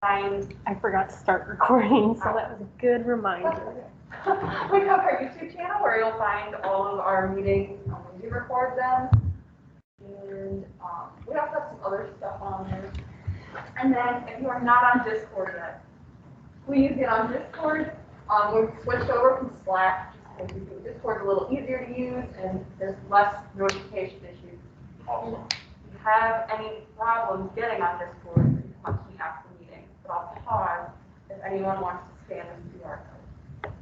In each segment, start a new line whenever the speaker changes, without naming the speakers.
I forgot to start recording, so that was a good reminder.
We have our YouTube channel where you'll find all of our meetings. We do record them. And we also have some other stuff on there. And then if you are not on Discord yet, please get on Discord. We've switched over from Slack just because Discord's a little easier to use and there's less notification issues. Awesome. If you have any problems getting on Discord, you can come up to me after the meeting. But I'll pause if anyone wants to scan this QR code.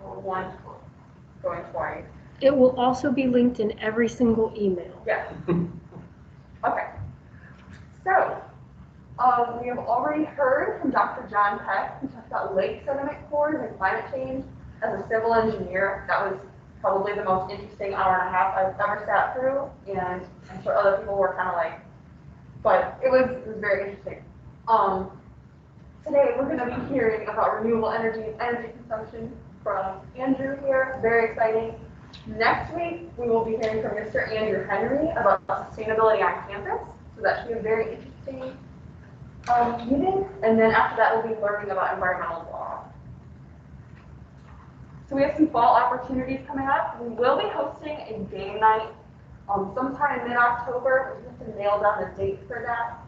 Going once, going twice.
It will also be linked in every single email.
Yes. Okay. So, we have already heard from Dr. John Peck, who talked about lake sediment cores and climate change. As a civil engineer, that was probably the most interesting hour and a half I've ever sat through, and I'm sure other people were kind of like, but it was very interesting. Today, we're going to be hearing about renewable energy and energy consumption from Andrew here. Very exciting. Next week, we will be hearing from Mr. Andrew Henry about sustainability on campus. So that should be a very interesting meeting. And then after that, we'll be learning about environmental law. So we have some fall opportunities coming up. We will be hosting a game night sometime in mid-October. We just have to nail down the date for that.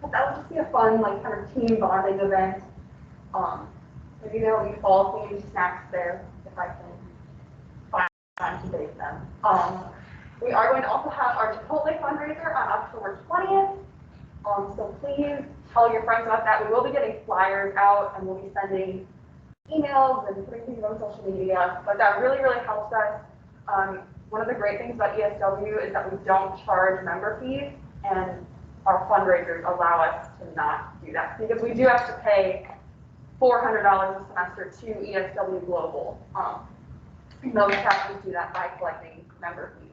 But that will just be a fun, like, kind of team bonding event. Maybe there will be fall-themed snacks there, if I can find time to bake them. We are going to also have our Chipotle fundraiser on October 20th. So please tell your friends about that. We will be getting flyers out, and we'll be sending emails and putting things on social media. But that really, really helps us. One of the great things about ESW is that we don't charge member fees, and our fundraisers allow us to not do that because we do have to pay $400 a semester to ESW Global. And those chapters do that by collecting member fees.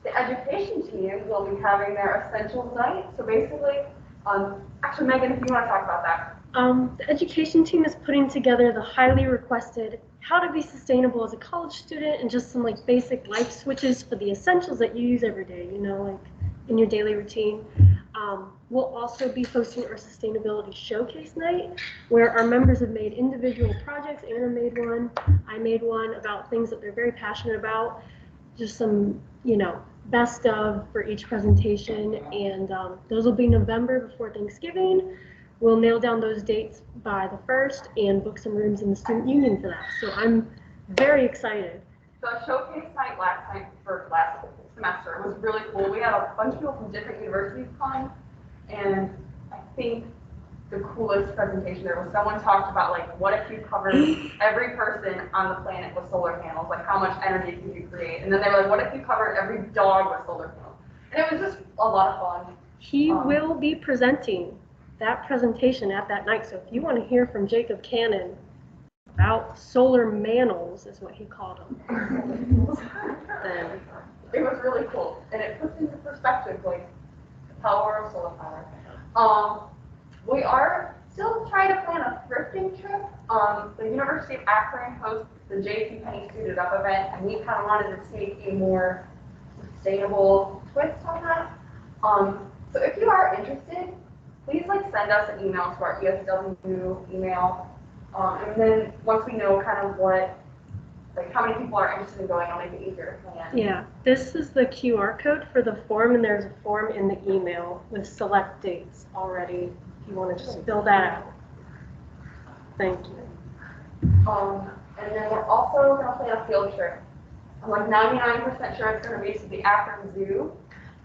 The education team will be having their essentials night. So basically, actually, Megan, if you want to talk about that.
The education team is putting together the highly requested how to be sustainable as a college student and just some like basic life switches for the essentials that you use every day, you know, like in your daily routine. We'll also be hosting our sustainability showcase night where our members have made individual projects. Anna made one, I made one about things that they're very passionate about. Just some, you know, best of for each presentation, and those will be November before Thanksgiving. We'll nail down those dates by the 1st and book some rooms in the student union for that. So I'm very excited.
The showcase night last semester was really cool. We had a bunch of people from different universities come, and I think the coolest presentation there was someone talked about like what if you covered every person on the planet with solar panels, like how much energy could you create? And then they were like, what if you covered every dog with solar panels? And it was just a lot of fun.
He will be presenting that presentation at that night. So if you want to hear from Jacob Cannon about solar manels, is what he called them, then
it was really cool, and it puts into perspective like the power of solar power. We are still trying to plan a thrifting trip. The University of Akron hosts the JCPenney Suited Up event, and we kind of wanted to take a more sustainable twist on that. So if you are interested, please send us an email to our ESW email, and then once we know kind of what, how many people are interested in going, it'll make it easier to plan.
Yeah, this is the QR code for the form, and there's a form in the email with select dates already. If you want to just fill that out. Thank you.
And then we're also going to plan a field trip. I'm 99% sure it's going to be to the Akron Zoo.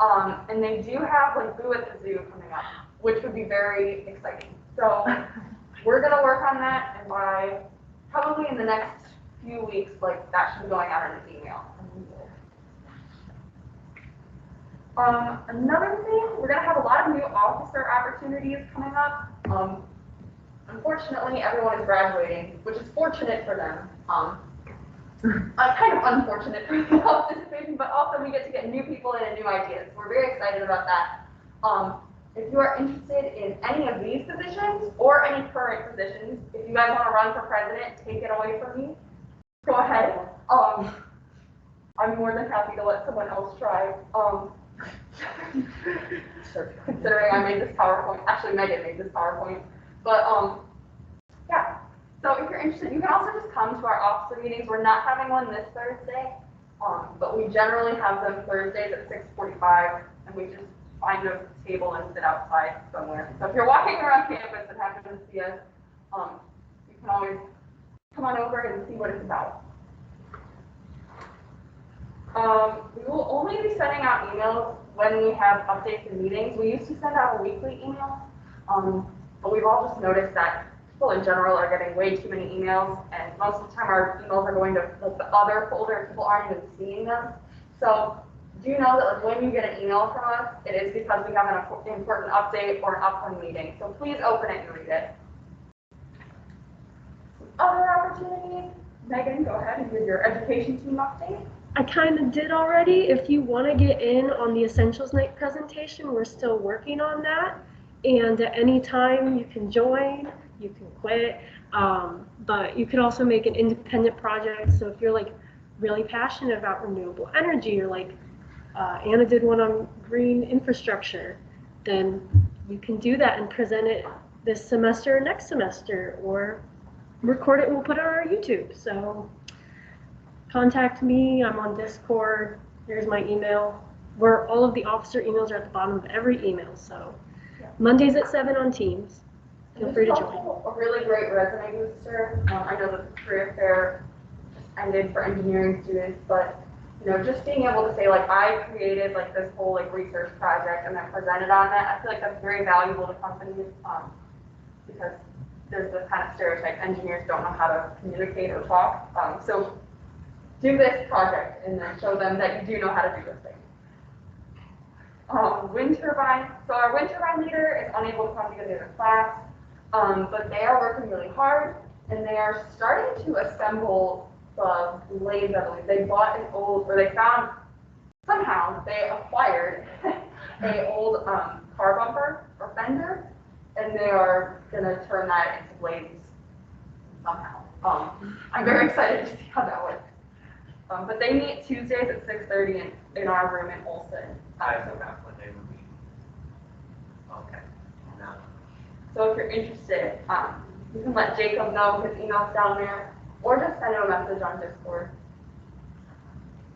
And they do have Boo at the Zoo coming up, which would be very exciting. So we're going to work on that, and by probably in the next few weeks, that should be going out in an email. Another thing, we're going to have a lot of new officer opportunities coming up. Unfortunately, everyone is graduating, which is fortunate for them. Kind of unfortunate for the office division, but also we get to get new people in and new ideas. We're very excited about that. If you are interested in any of these positions or any current positions, if you guys want to run for president, take it away from me. Go ahead. I'm more than happy to let someone else try. Considering I made this PowerPoint, actually Megan made this PowerPoint, but yeah. So if you're interested, you can also just come to our officer meetings. We're not having one this Thursday, but we generally have them Thursdays at 6:45, and we just find a table and sit outside somewhere. So if you're walking around campus and happen to see us, you can always come on over and see what it's about. We will only be sending out emails when we have updates and meetings. We used to send out a weekly email, but we've all just noticed that people in general are getting way too many emails, and most of the time our emails are going to like the other folder and people aren't even seeing them. So do know that like, when you get an email from us, it is because we have an important update or an upcoming meeting. So please open it and read it. Other opportunities? Megan, go ahead and give your education team update.
I kind of did already. If you want to get in on the Essentials Night presentation, we're still working on that. And at any time you can join, you can quit, but you could also make an independent project. So if you're like really passionate about renewable energy, or like Anna did one on green infrastructure, then you can do that and present it this semester or next semester, or record it and we'll put it on our YouTube. So contact me, I'm on Discord, here's my email. All of the officer emails are at the bottom of every email, so Mondays at 7 on Teams. Feel free to join.
A really great resume booster. I know that the career fair just ended for engineering students, but you know, just being able to say like I created like this whole like research project and then presented on that, I feel like that's very valuable to companies because there's this kind of stereotype engineers don't know how to communicate or talk. So do this project and then show them that you do know how to do this thing. Wind turbine. So our wind turbine leader is unable to come because of the class, but they are working really hard and they are starting to assemble the blades, I believe. They bought an old, or they found, somehow they acquired an old car bumper or fender, and they are going to turn that into blades somehow. I'm very excited to see how that works. But they meet Tuesdays at 6:30 in our room in Olson.
I forgot what they would be. Okay. No.
So if you're interested, you can let Jacob know, his email's down there, or just send him a message on Discord.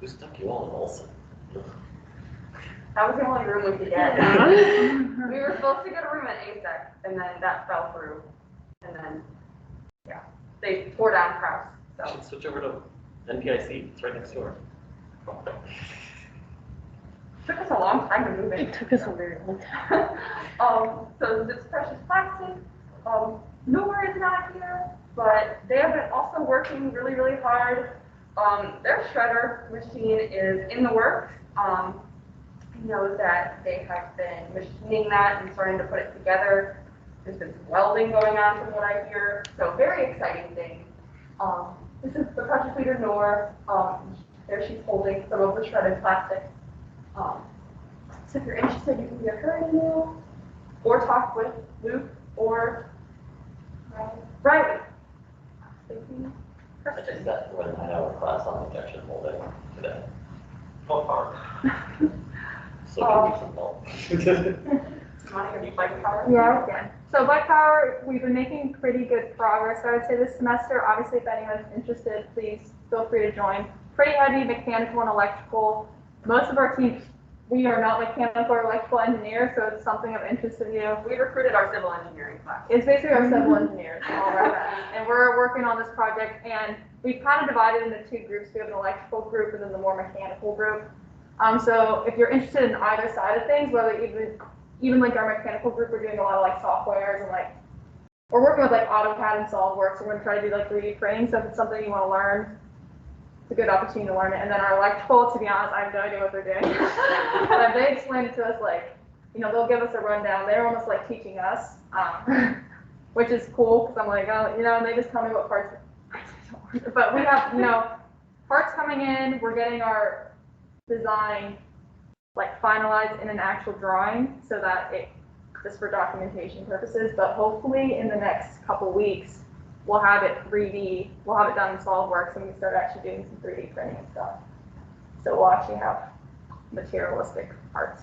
Who stuck you all in Olson?
That was the only room we could get. We were supposed to get a room at ASEC, and then that fell through. And then, yeah, they tore down Krause.
You
So
should switch over to NPIC. It's right next door.
it took us a long time to move in.
It took us a very long time.
So this precious plastic, Knoll is not here, but they have been also working really, really hard. Their shredder machine is in the works. I know that they have been machining that and starting to put it together. There's been some welding going on from what I hear, so very exciting thing. This is the project leader, Nor. There she's holding some of the shredded plastic. So if you're interested, you can be a her email, or talk with Luke or Riley.
I just got through a 9-hour class on injection molding today.
What part?
So give me some help.
Want to give you bike power?
Yeah, okay. So bike power, we've been making pretty good progress, I would say, this semester. Obviously, if anyone's interested, please feel free to join. Pretty heavy mechanical and electrical. Most of our teams, we are not mechanical or electrical engineers, so it's something of interest to you.
We recruited our civil engineering class.
It's basically our civil engineers, all of our friends. And we're working on this project, and we've kind of divided into two groups. We have an electrical group and then the more mechanical group. So if you're interested in either side of things, whether even like our mechanical group, we're doing a lot of like softwares and like, we're working with like AutoCAD and SolidWorks, so we're gonna try to do like 3D printing, so if it's something you wanna learn, it's a good opportunity to learn it. And then our electrical, to be honest, I have no idea what they're doing. But they explain it to us like, you know, they'll give us a rundown. They're almost like teaching us, which is cool, because I'm like, oh, you know, and they just tell me what parts. But we have, you know, parts coming in, we're getting our design like finalized in an actual drawing so that it just for documentation purposes, but hopefully in the next couple weeks we'll have it 3D, we'll have it done in SolidWorks and we can start actually doing some 3D printing and stuff. So we'll actually have materialistic parts.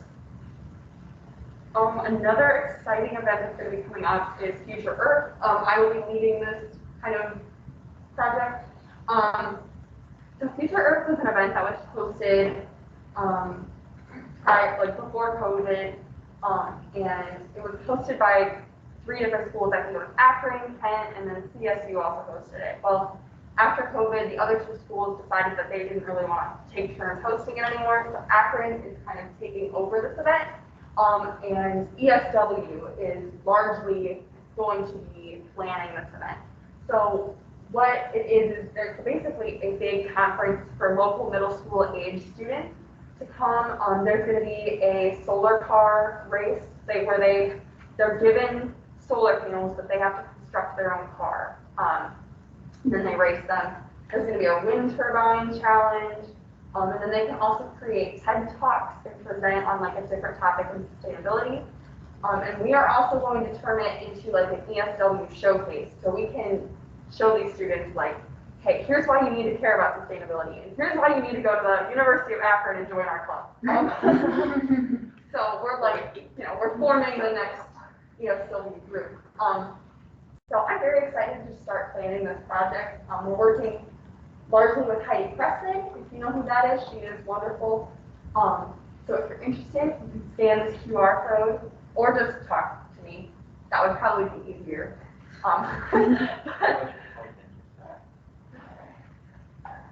Another exciting event that's going to be coming up is Future Earth. I will be leading this kind of project. So Future Earth was an event that was hosted before COVID, and it was hosted by 3 different schools. I think it was Akron, Kent, and then CSU also hosted it. Well, after COVID, the other 2 schools decided that they didn't really want to take turns hosting it anymore, so Akron is kind of taking over this event. And ESW is largely going to be planning this event. So what it is there's basically a big conference for local middle school age students to come. There's going to be a solar car race where they're given solar panels, but they have to construct their own car. Then they race them. There's going to be a wind turbine challenge. And then they can also create TED Talks and present on like a different topic in sustainability. And we are also going to turn it into like an ESW showcase. So we can show these students like, hey, here's why you need to care about sustainability. And here's why you need to go to the University of Akron and join our club. So we're like, we're forming the next ESW group. So I'm very excited to start planning this project. We're working largely with Heidi Preston. If you know who that is, she is wonderful. So if you're interested, you can scan this QR code or just talk to me. That would probably be easier.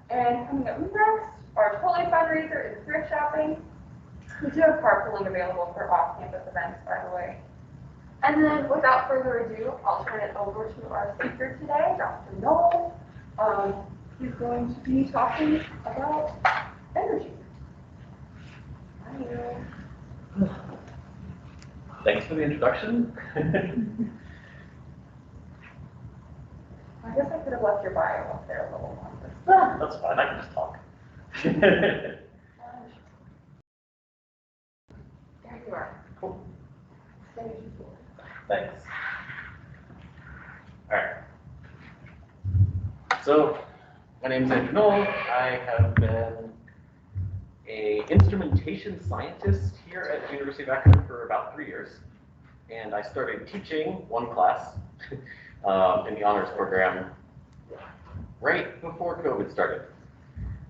And coming up next, our Trolley fundraiser is thrift shopping. We do have carpooling available for off-campus events, by the way. And then, without further ado, I'll turn it over to our speaker today, Dr. Knoll. He's going to be talking about energy.
Thanks for the introduction.
I guess I could have left your bio up there a little longer.
That's fine, I can just talk.
There you are.
Cool.
Stage is yours.
Thanks. All right. So, my name is Andrew Knoll. I have been an instrumentation scientist here at the University of Akron for about 3 years. And I started teaching one class in the honors program right before COVID started.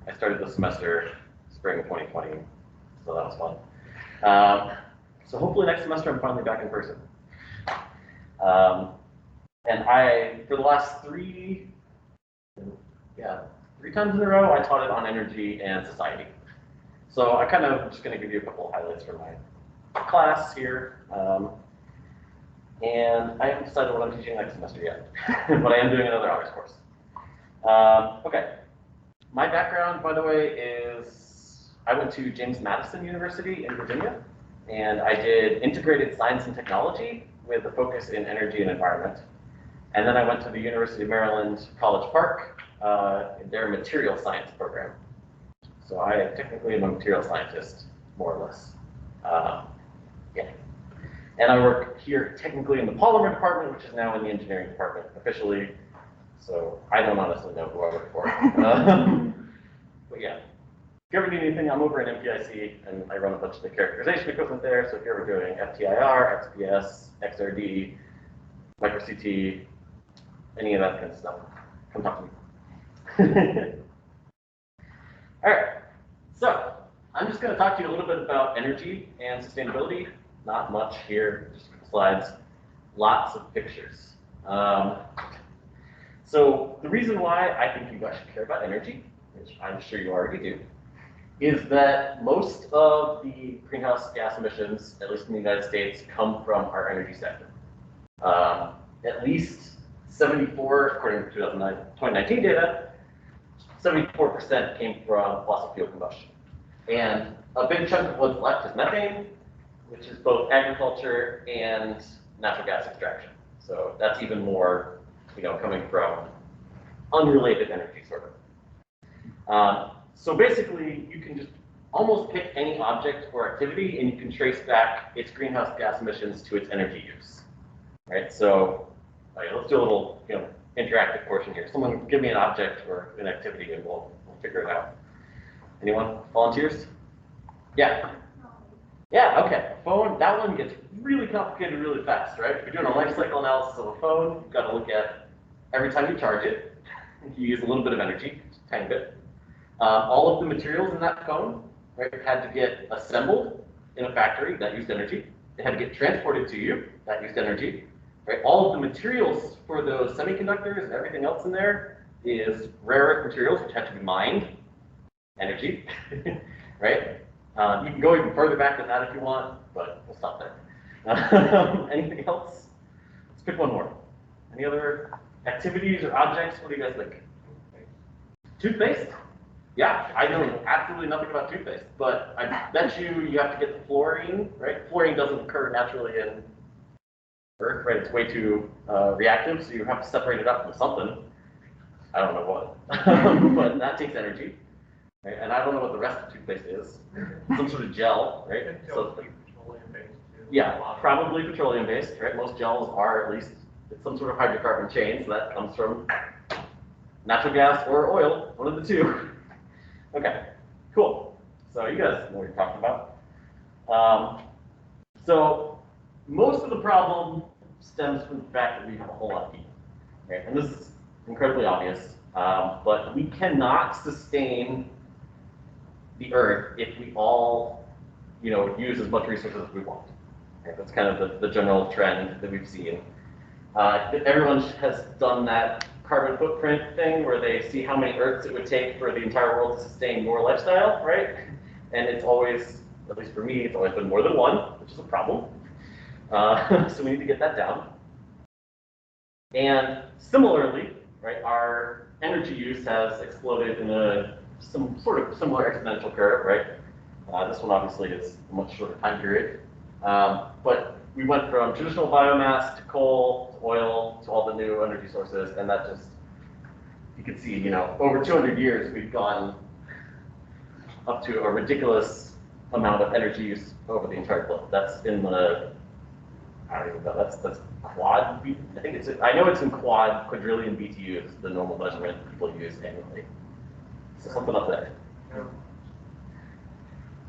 I started the semester spring of 2020, so that was fun. So hopefully next semester I'm finally back in person. And for the last 3 times in a row, I taught it on energy and society. So I'm kind of just going to give you a couple of highlights from my class here. And I haven't decided what I'm teaching next semester yet, but I am doing another honors course. Okay. My background, by the way, is I went to James Madison University in Virginia, and I did integrated science and technology with a focus in energy and environment. And then I went to the University of Maryland, College Park, their material science program. So I technically am a material scientist, more or less. And I work here technically in the Polymer department, which is now in the engineering department officially. So I don't honestly know who I work for. But yeah, if you ever need anything, I'm over at MPIC, and I run a bunch of the characterization equipment there. So if you're ever doing FTIR, XPS, XRD, micro-CT, any of that kind of stuff, come talk to me. All right, so I'm just going to talk to you a little bit about energy and sustainability. Not much here, just a couple slides, lots of pictures. So the reason why I think you guys should care about energy, which I'm sure you already do, is that most of the greenhouse gas emissions, at least in the United States, come from our energy sector. At least 74, according to 2019 data, 74% came from fossil fuel combustion. And a big chunk of what's left is methane, which is both agriculture and natural gas extraction. So that's even more, coming from unrelated energy, sort of. So basically, you can just almost pick any object or activity, and you can trace back its greenhouse gas emissions to its energy use. Right? So let's do a little, interactive portion here. Someone give me an object or an activity, and we'll figure it out. Anyone? Volunteers? Yeah. Yeah, okay. Phone, that one gets really complicated really fast, right? If you're doing a life cycle analysis of a phone, you've got to look at every time you charge it, you use a little bit of energy, just a tiny bit. All of the materials in that phone, right, had to get assembled in a factory, that used energy. It had to get transported to you, that used energy. Right? All of the materials for those semiconductors and everything else in there is rare earth materials, which have to be mined, energy, right? You can go even further back than that if you want, but we'll stop there. Anything else? Let's pick one more. Any other activities or objects? What do you guys think? Toothpaste? Yeah, I know absolutely nothing about toothpaste, but I bet you have to get the fluorine, right? Fluorine doesn't occur naturally in Earth, right? It's way too reactive, so you have to separate it up from something. I don't know what, but that takes energy. Right? And I don't know what the rest of toothpaste is. Some sort of gel, right? So, yeah, probably petroleum-based, right? Most gels are at least it's some sort of hydrocarbon chain, so that comes from natural gas or oil, one of the two. Okay, cool. So you guys know what you're talking about. So most of the problem stems from the fact that we have a whole lot of people, right? And this is incredibly obvious, but we cannot sustain the Earth if we all, use as much resources as we want. Right? That's kind of the general trend that we've seen. Everyone has done that carbon footprint thing where they see how many Earths it would take for the entire world to sustain your lifestyle, right? And it's always, at least for me, it's always been more than one, which is a problem. So we need to get that down. And similarly, right, our energy use has exploded in some sort of similar exponential curve, right? This one obviously is a much shorter time period. But we went from traditional biomass to coal, to oil, to all the new energy sources, and that just, you can see, over 200 years, we've gone up to a ridiculous amount of energy use over the entire globe. That's in the, I don't even know, that's quad, I know it's in quadrillion BTUs, the normal measurement people use annually. So something up there.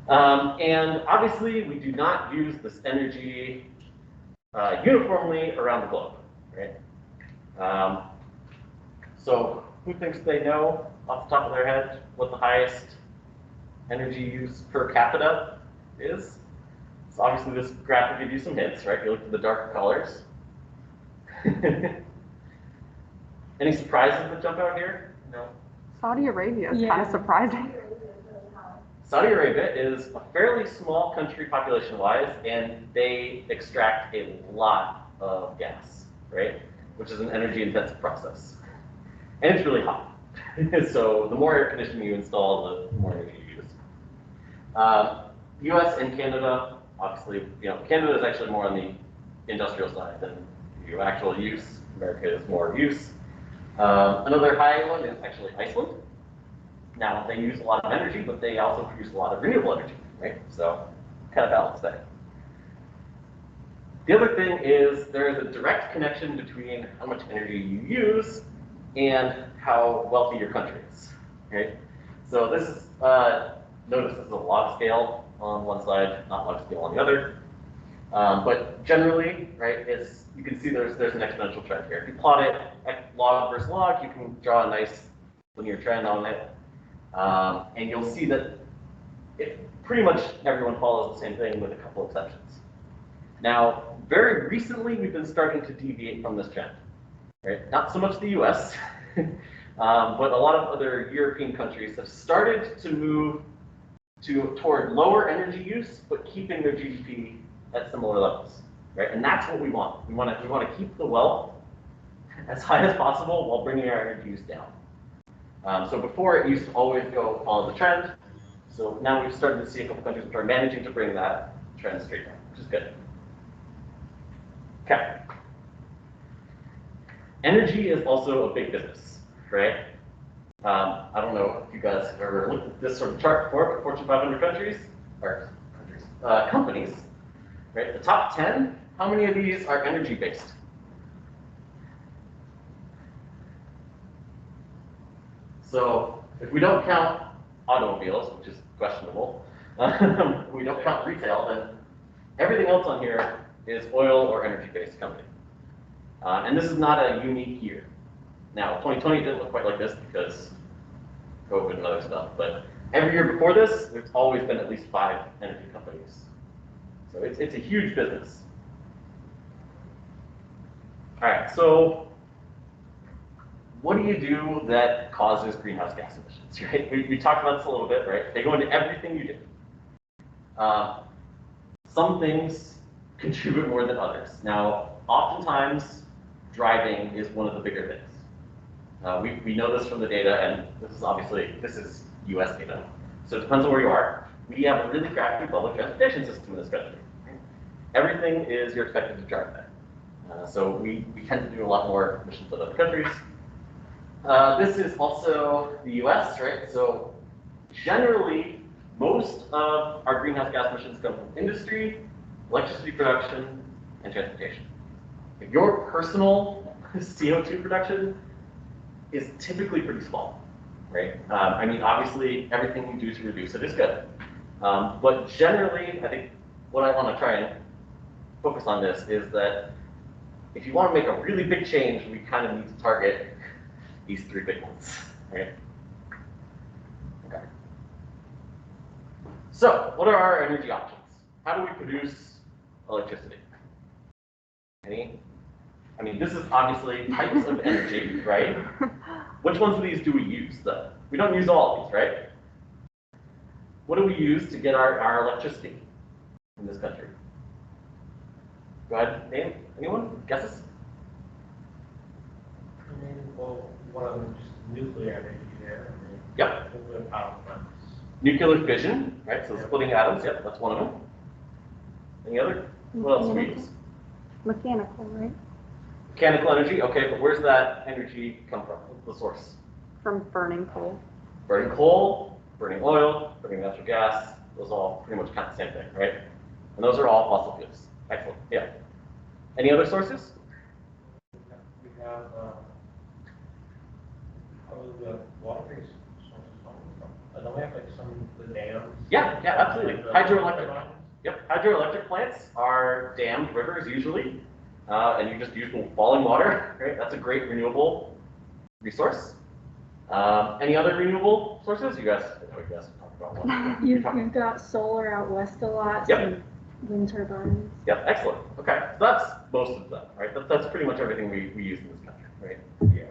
And obviously, we do not use this energy uniformly around the globe, right? So who thinks they know off the top of their head what the highest energy use per capita is? So obviously this graph will give you some hints, right? You look at the darker colors. Any surprises that jump out here? No.
Saudi Arabia is
Yeah.
kind of surprising.
Saudi Arabia is a fairly small country population-wise, and they extract a lot of gas, right? Which is an energy-intensive process. And it's really hot. So the more air conditioning you install, the more energy you use. US and Canada, obviously, Canada is actually more on the industrial side than actual use. America is more use. Another high one is actually Iceland. Now, they use a lot of energy, but they also produce a lot of renewable energy, right? So, kind of balance there. The other thing is there is a direct connection between how much energy you use and how wealthy your country is, right? So this is, notice this is a log scale on one side, not log scale on the other. But generally, right, you can see there's an exponential trend here. If you plot it log versus log, you can draw a nice linear trend on it. And you'll see that pretty much everyone follows the same thing with a couple exceptions. Now, very recently, we've been starting to deviate from this trend. Right? Not so much the US, but a lot of other European countries have started to move toward lower energy use, but keeping their GDP at similar levels. Right? And that's what we want. We want to keep the wealth as high as possible while bringing our energy use down. So before it used to always go follow the trend. So now we've started to see a couple countries which are managing to bring that trend straight down, which is good. Okay. Energy is also a big business, right? I don't know if you guys have ever looked at this sort of chart before, but Fortune 500 companies, right? The top 10, how many of these are energy-based? So if we don't count automobiles, which is questionable, we don't count retail, then everything else on here is oil or energy-based company. And this is not a unique year. Now, 2020 didn't look quite like this because COVID and other stuff, but every year before this, there's always been at least 5 energy companies. So it's a huge business. All right, so what do you do that causes greenhouse gas emissions, right? We talked about this a little bit, right? They go into everything you do. Some things contribute more than others. Now, oftentimes, driving is one of the bigger things. We know this from the data, and this is US data. So it depends on where you are. We have a really crappy public transportation system in this country. Everything is you're expected to drive there. So we tend to do a lot more emissions than other countries. This is also the US, right? So generally, most of our greenhouse gas emissions come from industry, electricity production, and transportation. Your personal CO2 production is typically pretty small, right? I mean, obviously, everything you do to reduce it is good. But generally, I think what I want to try and focus on this is that if you want to make a really big change, we kind of need to target these 3 big ones, right? Okay. So, what are our energy options? How do we produce electricity? Any? I mean, this is obviously types of energy, right? Which ones of these do we use, though? We don't use all of these, right? What do we use to get our electricity in this country? Go ahead, name. Anyone? Guesses?
Well, one of them just nuclear energy there.
Yep.
Nuclear power plants.
Nuclear fission, right? So splitting atoms, yep, that's one of them. Any other? What else do we use?
Mechanical, right?
Mechanical energy, okay, but where's that energy come from? What's the source?
From burning coal.
Burning coal, burning oil, burning natural gas, those all pretty much count the same thing, right? And those are all fossil fuels. Excellent, yeah. Any other sources?
We have probably the water-based sources. Don't we have like some of the dams?
Yeah, absolutely. Hydroelectric. Yep, hydroelectric plants are dammed rivers usually, and you just use falling water, right? That's a great renewable resource. Any other renewable sources? You guys, I know you guys talked about one.
You've got solar out west a lot,
Yep.
some wind turbines.
Yep, excellent. Okay, so that's most of them, right? That's pretty much everything we use in this country, right? Yeah.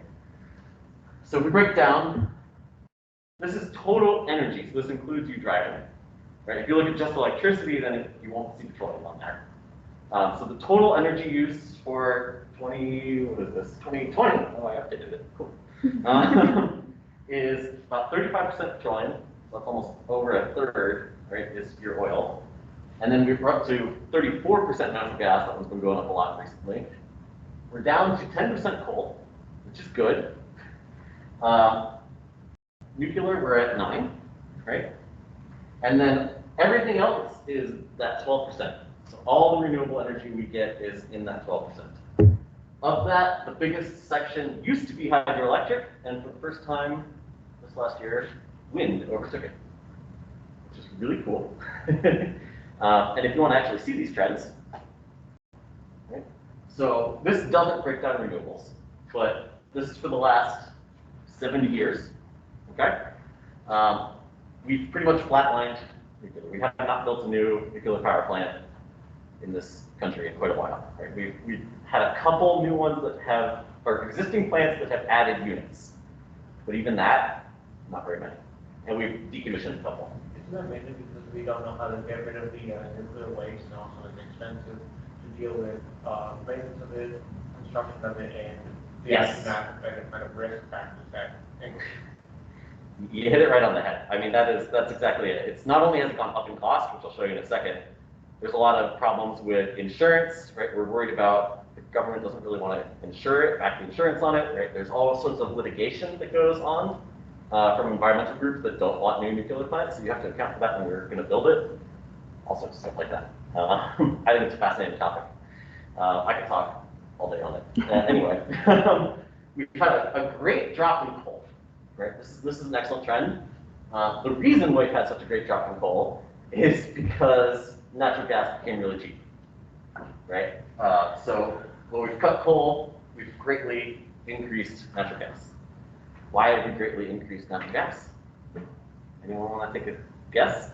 So if we break down, this is total energy, so this includes you driving, right? If you look at just electricity, then you won't see petroleum on there. So the total energy use for 2020, oh, I updated it, cool, is about 35% petroleum, so that's almost over a third, right, is your oil. And then we're up to 34% natural gas, that one's been going up a lot recently. We're down to 10% coal, which is good. Nuclear, we're at 9, right? And then everything else is that 12%. So all the renewable energy we get is in that 12%. Of that, the biggest section used to be hydroelectric, and for the first time this last year, wind overtook it, which is really cool. And if you want to actually see these trends, right? So this doesn't break down renewables, but this is for the last 70 years, okay? We've pretty much flatlined nuclear. We have not built a new nuclear power plant in this country in quite a while, right? We've had a couple new ones that have, or existing plants that have added units, but even that, not very many. And we've decommissioned a couple.
Isn't that mainly because we don't know how to get rid of the nuclear waste, and also it's expensive to deal with maintenance of it, construction of it, and the
Yes.
kind of risk factors that.
You hit it right on the head. I mean, that's exactly it. It's not only has it gone up in cost, which I'll show you in a second, there's a lot of problems with insurance, right? We're worried about the government doesn't really want to insure it, back the insurance on it, right? There's all sorts of litigation that goes on from environmental groups that don't want new nuclear plants, so you have to account for that when you're going to build it. All sorts of stuff like that. I think it's a fascinating topic. I could talk all day on it. Anyway, we've had a great drop in coal. Right? This is an excellent trend. The reason we've had such a great drop in coal is because natural gas became really cheap, right? So when we've cut coal, we've greatly increased natural gas. Why have we greatly increased natural gas? Anyone want to take a guess?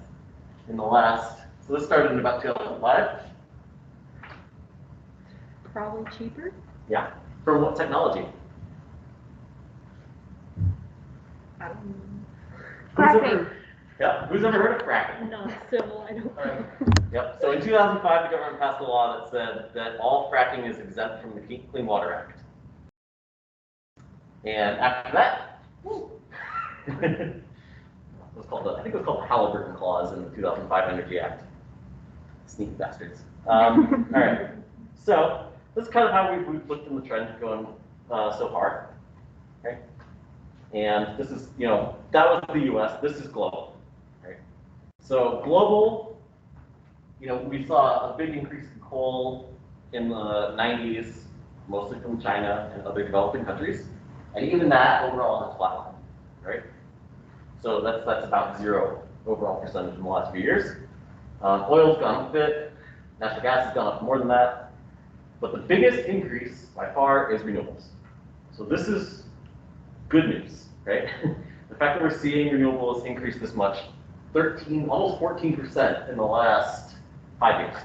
In the last, so this started in about 2005.
Probably cheaper.
Yeah. For what technology?
I don't know.
Who's
Fracking.
ever- Yeah. Who's ever heard of fracking?
Not civil, I don't think.
Yep. So in 2005, the government passed a law that said that all fracking is exempt from the Clean Water Act. And after that, it was called I think it was called the Halliburton Clause in the 2005 Energy Act. Sneaky bastards. All right. So this is kind of how we've looked in the trend going so far. Okay. And this is, that was the U.S. This is global. Right. So global, we saw a big increase in coal in the 90s, mostly from China and other developing countries. And even that overall has flatlined, right? So that's about 0 overall percentage in the last few years. Oil's gone up a bit, natural gas has gone up more than that. But the biggest increase by far is renewables. So this is good news, right? The fact that we're seeing renewables increase this much, almost 14% in the last 5 years.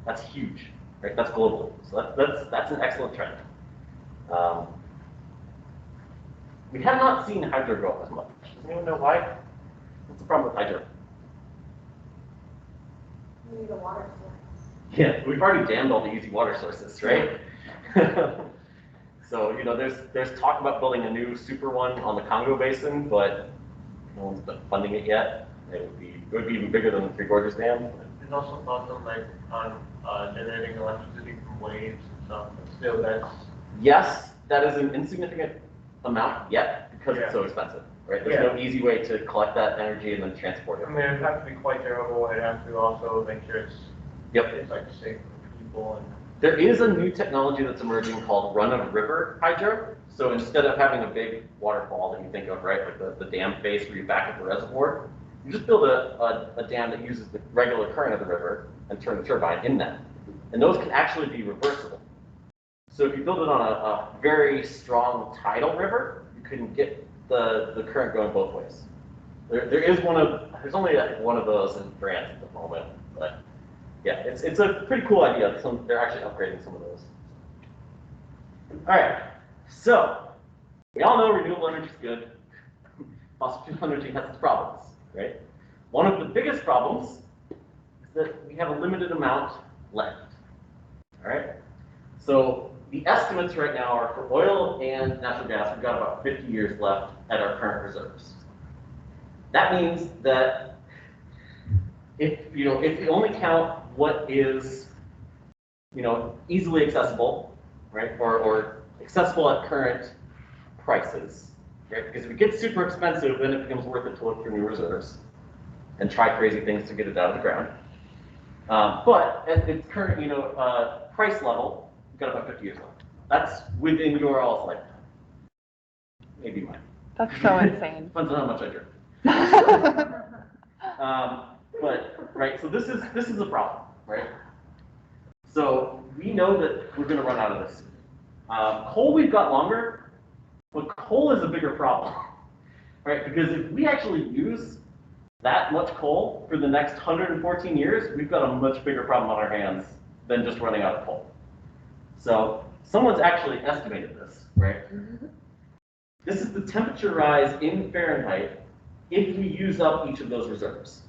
That's huge, right? That's global. So that's an excellent trend. We have not seen hydro go up as much. Does anyone know why? What's the problem with hydro?
We need a water source.
Yeah, we've already dammed all the easy water sources, right? So, there's talk about building a new super one on the Congo Basin, but no one's been funding it yet. It would be even bigger than the Three Gorges Dam.
There's also thoughts on generating electricity from waves and stuff, but still that's.
Yes, that is an insignificant amount yet because it's
Yeah.
so expensive, right? There's no easy way to collect that energy and then transport it.
I mean, it has to be quite durable, and it has to also make sure it's like safe for people and.
There is a new technology that's emerging called run-of-river hydro. So instead of having a big waterfall that you think of, right, like the dam face where you back up the reservoir, you just build a dam that uses the regular current of the river and turn the turbine in that. And those can actually be reversible. So if you build it on a very strong tidal river, you can get the current going both ways. There's only one of those in France at the moment, but yeah, it's a pretty cool idea. They're actually upgrading some of those. All right, so we all know renewable energy is good. Fossil fuel energy has its problems, right? One of the biggest problems is that we have a limited amount left. All right, so the estimates right now are for oil and natural gas. We've got about 50 years left at our current reserves. That means that if you only count what is, easily accessible, right, or accessible at current prices, right? Because if it gets super expensive, then it becomes worth it to look for new reserves and try crazy things to get it out of the ground. But at its current, price level, we've got about 50 years left. That's within your all's lifetime. Maybe mine.
That's so insane.
Depends on how much I drink. But right, so this is a problem, right? So we know that we're going to run out of this. Coal we've got longer, but coal is a bigger problem, right? Because if we actually use that much coal for the next 114 years, we've got a much bigger problem on our hands than just running out of coal. So someone's actually estimated this, right? This is the temperature rise in Fahrenheit if we use up each of those reserves.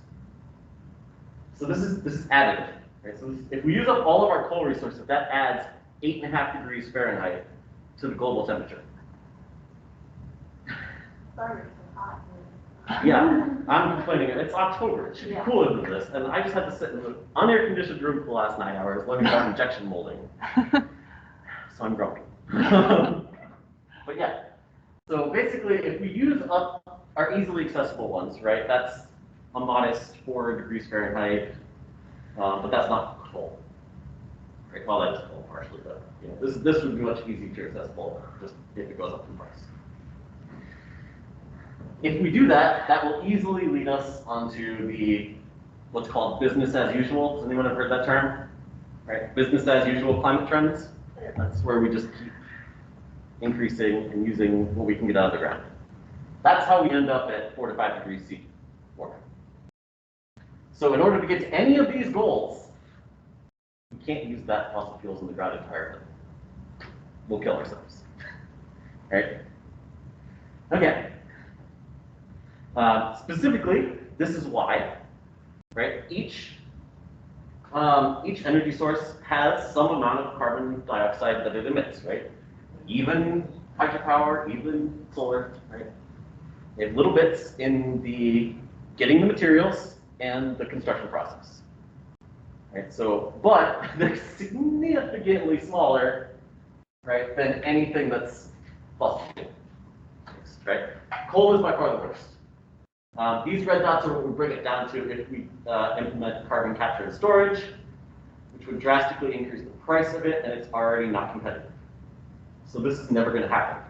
So this is additive, right? So if we use up all of our coal resources, that adds 8.5 degrees Fahrenheit to the global temperature.
Sorry, it's so hot.
Yeah, I'm complaining. It's October. It should be cooler than this. And I just had to sit in an unair-conditioned room for the last 9 hours learning about injection molding. So I'm grumpy. But yeah, so basically, if we use up our easily accessible ones, right, that's a modest 4 degrees Fahrenheit, but that's not coal. Right? Well, that's coal partially, but this would be much easier accessible just if it goes up in price. If we do that, that will easily lead us onto the what's called business as usual. Has anyone ever heard that term? Right? Business as usual climate trends. That's where we just keep increasing and using what we can get out of the ground. That's how we end up at 4 to 5 degrees C warming. So in order to get to any of these goals, we can't use that fossil fuels in the ground entirely. We'll kill ourselves. Right? Okay. Specifically, this is why, right? Each energy source has some amount of carbon dioxide that it emits, right? Even hydropower, even solar, right? They have little bits in the getting the materials and the construction process, right? So, but they're significantly smaller, right, than anything that's fossil fuel, right? Coal is by far the worst. These red dots are what we bring it down to if we implement carbon capture and storage, which would drastically increase the price of it, and it's already not competitive. So this is never going to happen.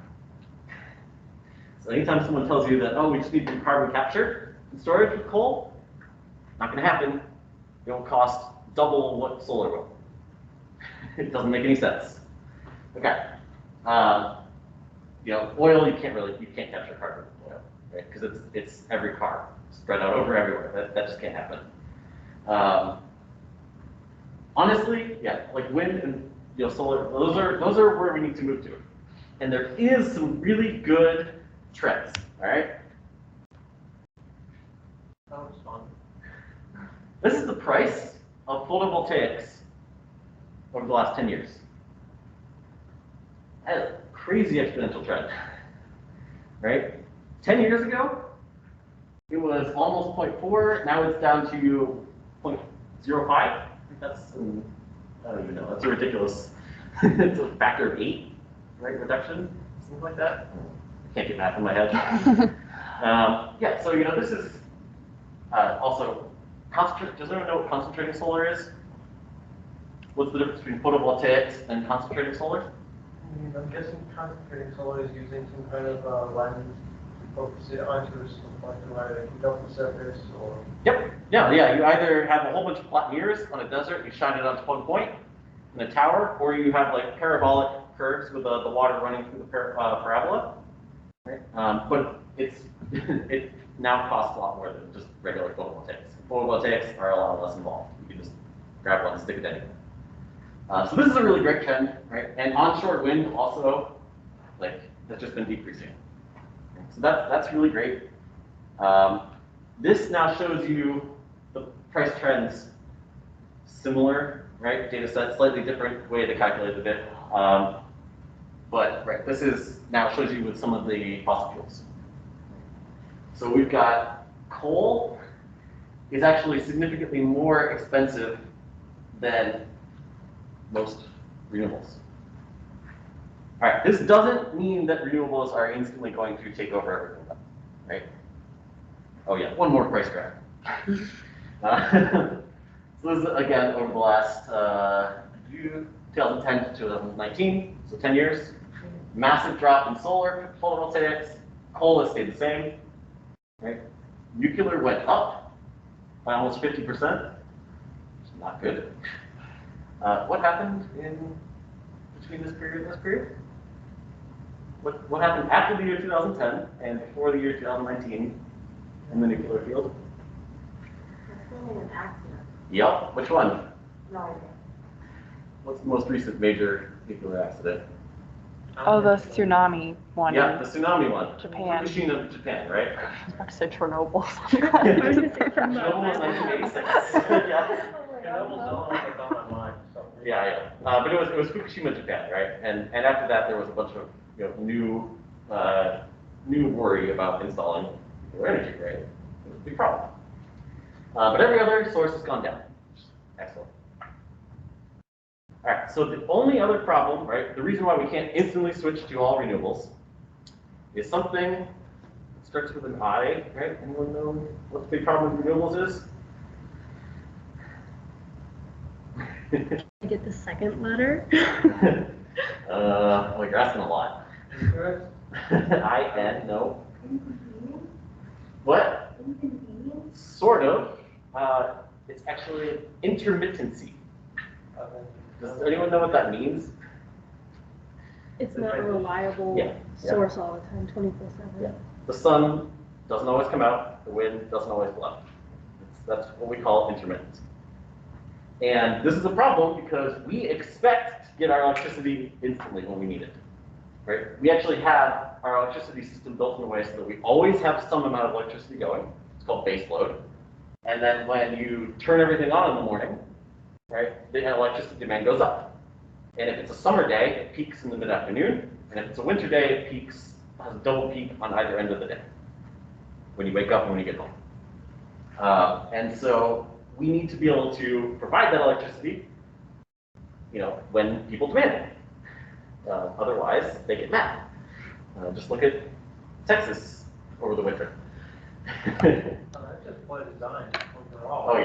So anytime someone tells you that, oh, we just need to do carbon capture and storage with coal, not going to happen. It will cost double what solar will. It doesn't make any sense. Okay. You know, oil, you can't capture carbon with oil, right? Because it's every car spread out over everywhere. That just can't happen. Honestly, yeah, like wind and solar, those are where we need to move to. And there is some really good trends, all right?
That was fun.
This is the price of photovoltaics over the last 10 years. That is a crazy exponential trend, right? 10 years ago, it was almost 0.4. Now it's down to 0.05. I think that's, I don't even know, that's a ridiculous, it's a factor of 8, right, reduction, something like that. I can't get math in my head. Yeah, so, this is also, does anyone know what concentrating solar is? What's the difference between photovoltaics and concentrating solar?
I'm guessing concentrating solar is using some kind of lens to focus it onto something like a double surface or...
Yep. Yeah. You either have a whole bunch of flat mirrors on a desert, you shine it onto one point in a tower, or you have like parabolic curves with the water running through the parabola. Right? But it now costs a lot more than just regular photovoltaics. Photovoltaics are a lot less involved. You can just grab one and stick it anywhere. So this is a really great trend, right? And onshore wind also, like, has just been decreasing. So that's really great. This now shows you the price trends similar, right? Data set, slightly different way to calculate it. But right, this is now shows you with some of the fossil fuels. So we've got coal is actually significantly more expensive than most renewables. All right, this doesn't mean that renewables are instantly going to take over everything, right? Oh yeah, one more price graph. So this is, again, over the last 2010 to 2019, so 10 years. Massive drop in solar, photovoltaics, coal has stayed the same, right? Nuclear went up by almost 50%, which is not good. What happened in between this period and this period? What happened after the year 2010 and before the year 2019 in the nuclear field?
An accident.
Yep. Which one?
No idea.
What's the most recent major nuclear accident?
Oh, the tsunami one.
Yeah, the tsunami one.
Japan.
Fukushima, Japan, right?
I was about to say Chernobyl.
Chernobyl was 1986. Yeah.
on my mind. So.
Yeah. But it was Fukushima, Japan, right? And after that, there was a bunch of new worry about installing nuclear energy, right? It was a big problem. But every other source has gone down. Excellent. All right. So the only other problem, right? The reason why we can't instantly switch to all renewables is something that starts with an I, right? Anyone know what the big problem with renewables is?
I get the second letter.
Well, you're asking a lot.
Incorrect?
I-N, no. What? Sort of. It's actually intermittency.
Okay.
Does anyone know what that means?
It's not a reliable
Yeah, yeah.
source all the time, 24/7.
Yeah. The sun doesn't always come out, the wind doesn't always blow. That's what we call intermittent. And this is a problem because we expect to get our electricity instantly when we need it. Right? We actually have our electricity system built in a way so that we always have some amount of electricity going. It's called base load. And then when you turn everything on in the morning, right, the electricity demand goes up. And if it's a summer day, it peaks in the mid-afternoon. And if it's a winter day, it peaks, has a double peak on either end of the day, when you wake up and when you get home. And so we need to be able to provide that electricity, when people demand it. Otherwise, they get mad. Just look at Texas over the winter.
That's just by design overall.
Oh,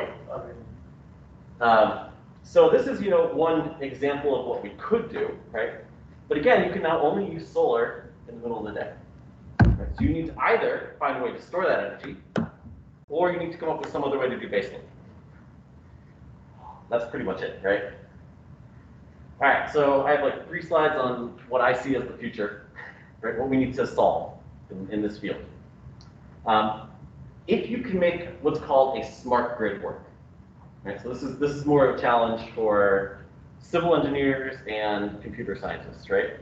yeah. So this is, one example of what we could do, right? But again, you can now only use solar in the middle of the day. Right? So you need to either find a way to store that energy, or you need to come up with some other way to do baseload. That's pretty much it, right? All right, so I have like 3 slides on what I see as the future, right? What we need to solve in this field. If you can make what's called a smart grid work, right? So this is more of a challenge for civil engineers and computer scientists, right?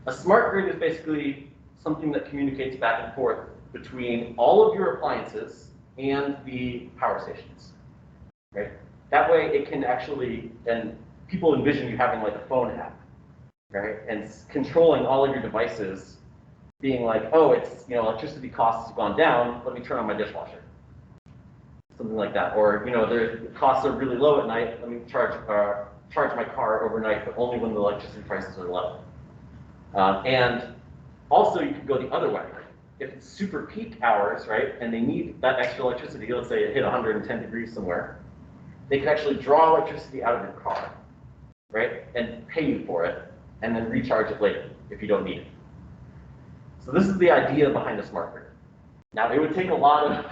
A smart grid is basically something that communicates back and forth between all of your appliances and the power stations, right? That way it can actually, and people envision you having like a phone app, right? And controlling all of your devices being like, oh, it's, electricity costs have gone down, let me turn on my dishwasher. Something like that. Or, the costs are really low at night, let me charge my car overnight, but only when the electricity prices are low. And also you can go the other way. If it's super peak hours, right, and they need that extra electricity, let's say it hit 110 degrees somewhere, they can actually draw electricity out of your car, right, and pay you for it, and then recharge it later if you don't need it. So this is the idea behind a smart grid. Now, it would take a lot of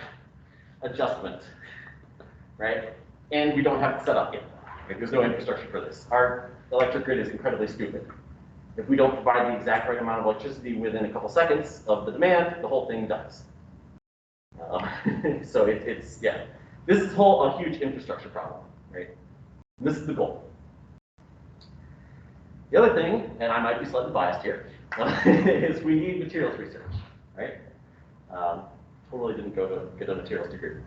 adjustment, right, and we don't have it set up yet. Right? There's no infrastructure for this. Our electric grid is incredibly stupid. If we don't provide the exact right amount of electricity within a couple seconds of the demand, the whole thing dies. So it's yeah. This is a huge infrastructure problem, right? And this is the goal. The other thing, and I might be slightly biased here, is we need materials research, right? Totally didn't go to get a materials degree.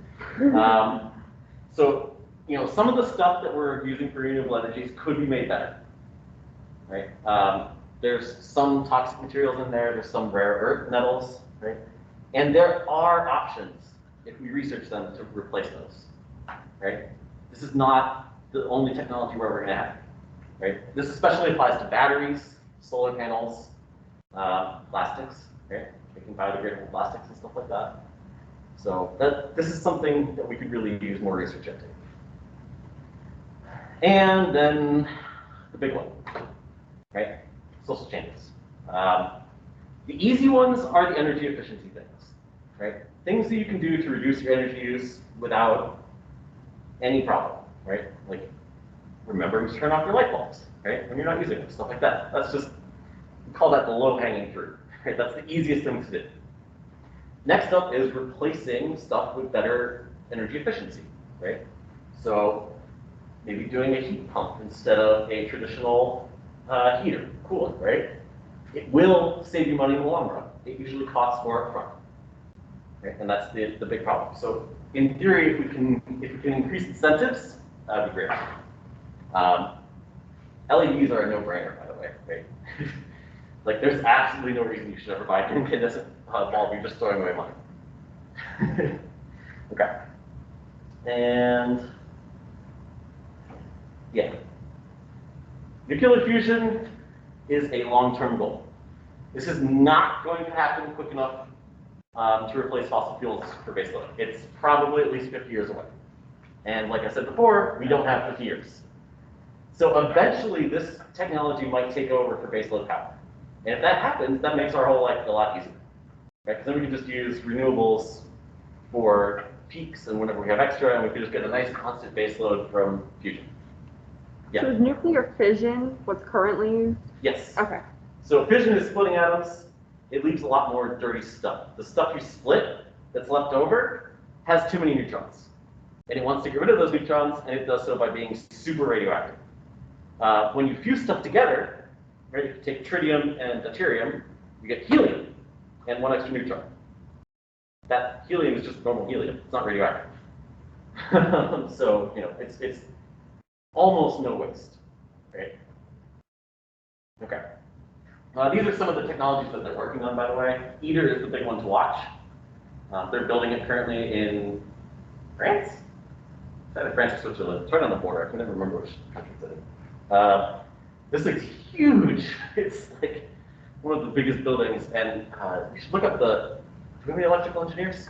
So, some of the stuff that we're using for renewable energies could be made better, right? There's some toxic materials in there, there's some rare earth metals, right? And there are options, if we research them, to replace those, right? This is not the only technology where we're going to have, right? This especially applies to batteries, solar panels, plastics, right? Making biodegradable plastics and stuff like that. So this is something that we could really use more research into. And then the big one, right? Social changes. The easy ones are the energy efficiency things, right? Things that you can do to reduce your energy use without any problem, right? Like remembering to turn off your light bulbs, right? When you're not using them, stuff like that. That's just, we call that the low-hanging fruit, right? That's the easiest thing to do. Next up is replacing stuff with better energy efficiency, right? So maybe doing a heat pump instead of a traditional heater, cooler, right? It will save you money in the long run. It usually costs more upfront, right? And that's the big problem. So in theory, if we can increase incentives, that'd be great. LEDs are a no-brainer, by the way, right? Like, there's absolutely no reason you should ever buy an incandescent bulb. You're just throwing away money. Okay. And yeah, nuclear fusion is a long-term goal. This is not going to happen quick enough to replace fossil fuels for baseload. It's probably at least 50 years away. And like I said before, we don't have 50 years. So eventually, this technology might take over for baseload power. And if that happens, that makes our whole life a lot easier, right? Because then we can just use renewables for peaks and whenever we have extra, and we can just get a nice constant base load from fusion. Yeah.
So is nuclear fission what's currently used?
Yes.
Okay.
So fission is splitting atoms. It leaves a lot more dirty stuff. The stuff you split that's left over has too many neutrons. And it wants to get rid of those neutrons, and it does so by being super radioactive. When you fuse stuff together, right, if you take tritium and deuterium, you get helium and one extra neutron. That helium is just normal helium. It's not radioactive. So, you know, it's almost no waste, right? Okay. These are some of the technologies that they're working on, by the way. ITER is the big one to watch. They're building it currently in France? Is that France or Switzerland? It's right on the border. I can never remember which country it's in. This thing's huge. It's like one of the biggest buildings, and you should look up do we have any electrical engineers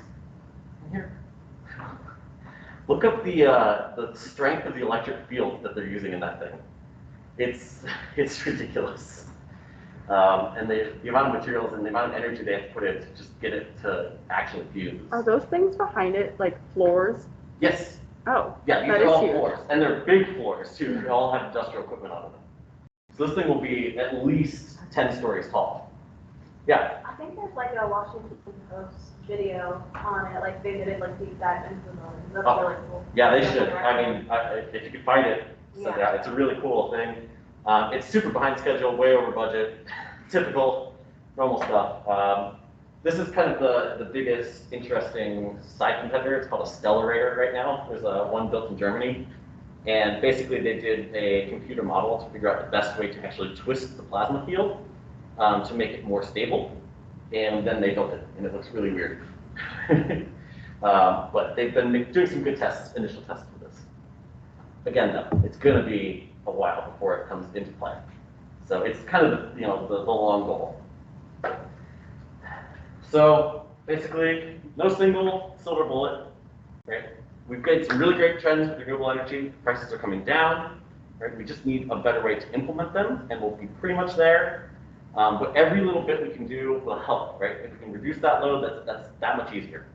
in here? Look up the strength of the electric field that they're using in that thing. It's ridiculous. And the amount of materials and the amount of energy they have to put in to just get it to actually fuse.
Are those things behind it like floors?
Yes.
Oh.
Yeah, these
that
are
is
all
huge.
floors, and they're big floors too. They all have industrial equipment on them. So this thing will be at least 10 stories tall. Yeah.
I think there's like a Washington Post video on it, like they did it like deep dive into the building. That's really cool.
Yeah, they should. I mean, if you could find it, so
Yeah.
yeah, it's a really cool thing. It's super behind schedule, way over budget, typical, normal stuff. This is kind of the biggest interesting side competitor. It's called a stellarator right now. There's one built in Germany. And basically they did a computer model to figure out the best way to actually twist the plasma field to make it more stable. And then they built it, and it looks really weird. But they've been doing some good tests, initial tests for this. Again, though, it's going to be a while before it comes into play. So it's kind of the long goal. So basically, no single silver bullet, right? We've got some really great trends with renewable energy. Prices are coming down, right? We just need a better way to implement them, and we'll be pretty much there. But every little bit we can do will help, right? If we can reduce that load, that's that much easier.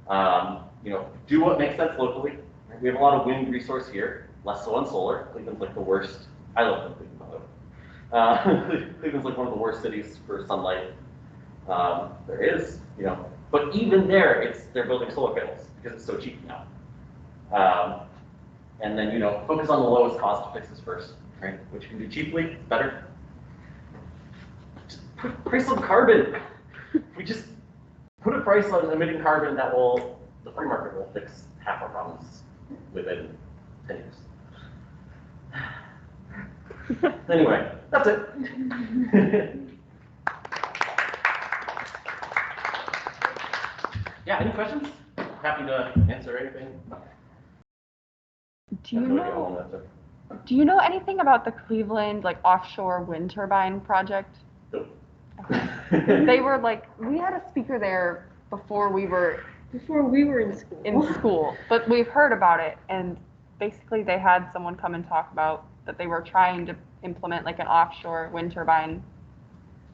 Do what makes sense locally. Right? We have a lot of wind resource here, less so on solar. Cleveland's like the worst. I live in Cleveland, by the way. Cleveland's like one of the worst cities for sunlight. There is, but even there, they're building solar panels because it's so cheap now. And then, focus on the lowest cost fixes first, right? Which you can do cheaply, it's better. Just put a price on carbon. We just put a price on emitting carbon the free market will fix half our problems within 10 years. Anyway, that's it. Yeah, any questions? Happy to answer anything.
Do you know anything about the Cleveland offshore wind turbine project?
Nope.
They were we had a speaker there before we were in school, but we've heard about it, and basically they had someone come and talk about that they were trying to implement an offshore wind turbine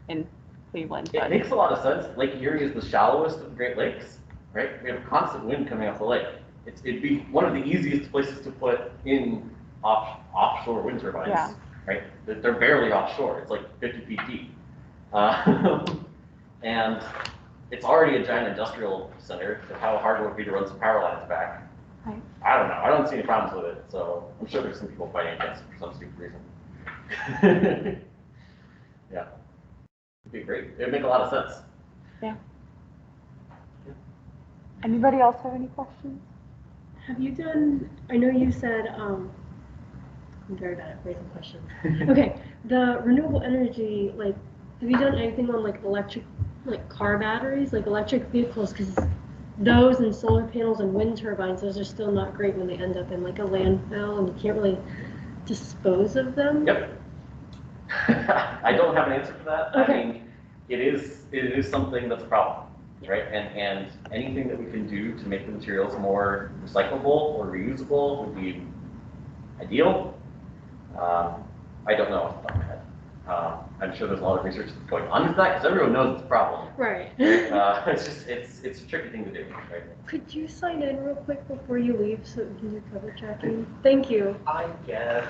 in Cleveland.
It makes a lot of sense. Lake Erie is the shallowest of the Great Lakes, right? We have constant wind coming off the lake. It'd be one of the easiest places to put in offshore wind turbines,
Yeah.
right? They're barely offshore. It's like 50 feet deep. And it's already a giant industrial center. So how hard would it be to run some power lines back?
Right.
I don't know. I don't see any problems with it. So I'm sure there's some people fighting against it for some stupid reason. Yeah. It'd be great. It'd make a lot of sense.
Yeah. Anybody else have any questions?
Have you done, I know you said, I'm very bad at phrasing questions. Okay, the renewable energy, have you done anything on electric, car batteries, electric vehicles? Because those and solar panels and wind turbines, those are still not great when they end up in a landfill and you can't really dispose of them.
Yep. I don't have an answer for that.
Okay.
I mean, it is something that's a problem, right? And anything that we can do to make the materials more recyclable or reusable would be ideal. I don't know off the top of my head. I'm sure there's a lot of research that's going on into that because everyone knows it's a problem.
Right.
It's just, it's a tricky thing to do, right?
Could you sign in real quick before you leave so we can do cover tracking? Thank you.
I guess.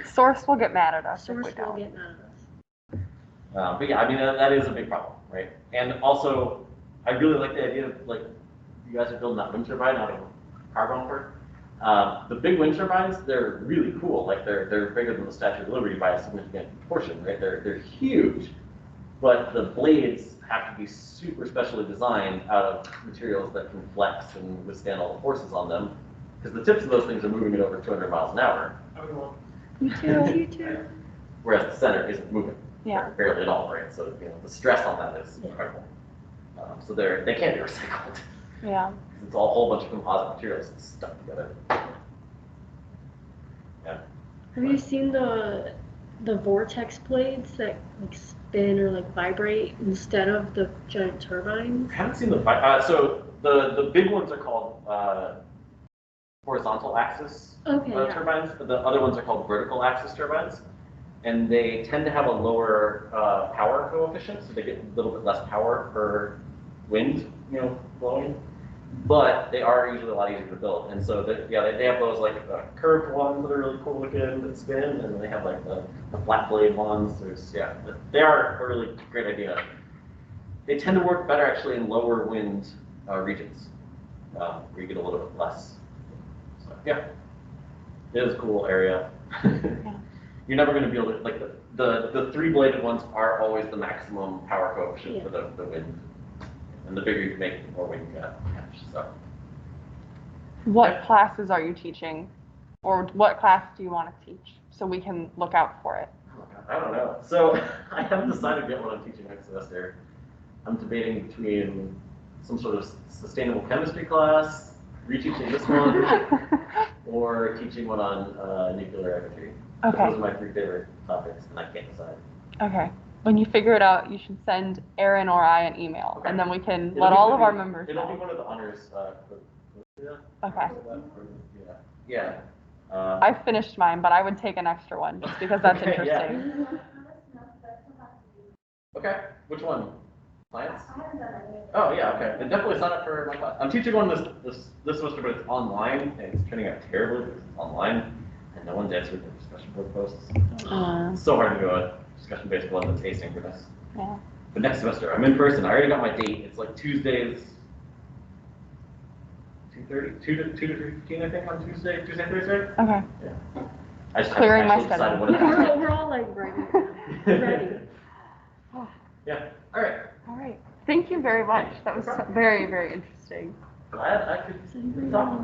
Source will get mad at us if
Source
we
will
don't.
get mad at us.
But yeah, I mean, that is a big problem, right? And also, I really like the idea of, like, you guys are building that wind turbine out of carbon work. The big wind turbines, they're really cool. Like, they're bigger than the Statue of Liberty by a significant proportion, right? They're huge, but the blades have to be super specially designed out of materials that can flex and withstand all the forces on them, because the tips of those things are moving at over 200 miles an hour.
You too, you too.
Whereas the center isn't moving.
Yeah.
Barely at all, right? So, you know, the stress on that is incredible. So they can't be recycled.
Yeah.
It's all a whole bunch of composite materials stuck together. Yeah.
Have you seen the vortex blades that like spin or like vibrate instead of the giant turbines?
I haven't seen so the big ones are called horizontal axis turbines. The other ones are called vertical axis turbines, and they tend to have a lower power coefficient, so they get a little bit less power per wind, you know, blowing. But they are usually a lot easier to build, and so they have those like curved ones that are really cool looking that spin, and then they have like the flat blade ones. They are a really great idea. They tend to work better actually in lower wind regions, where you get a little bit less. So yeah, it is a cool area. You're never going to be able to, like, the three-bladed ones are always the maximum power coefficient for the wind. And the bigger you make, the more wind you catch. So.
What classes are you teaching? Or what class do you want to teach? So we can look out for it.
Oh God, I don't know. So I haven't decided yet what I'm teaching next semester. I'm debating between some sort of sustainable chemistry class, reteaching this one, or teaching one on nuclear energy.
Okay.
Those are my three favorite topics, and I can't decide.
Okay. When you figure it out, you should send Erin or I an email,
Okay.
and then we can
It'll
let
be
all
one
of our members
It'll be
know.
one of the honors.
Okay.
Yeah.
I finished mine, but I would take an extra one just because that's
Okay, yeah.
interesting.
Okay. Which one? Science? Oh yeah. Okay. Then definitely sign up for my class. I'm teaching one this semester, but it's online, and it's turning out terribly because it's online, and no one's answered the discussion board posts. It's so hard to do a discussion-based one that's asynchronous.
Yeah.
But next semester, I'm in person. I already got my date. It's like Tuesdays, 2:30, 2 to 3:15, I think, on Tuesday, Thursday.
Okay.
Yeah. I just
Clearing my
haven't actually decided
schedule.
what it is.
We're all like ready.
Yeah. All right.
All right. Thank you very much. That was very, very interesting.
Glad I could talk.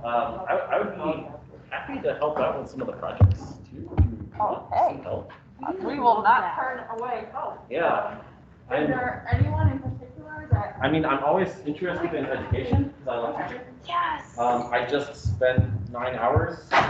I would be happy to help out with some of the projects too.
Okay.
Help.
We will not turn away help.
Yeah.
Is there anyone in particular that?
I mean, I'm always interested in education because I love teaching.
Yes.
I just spent 9 hours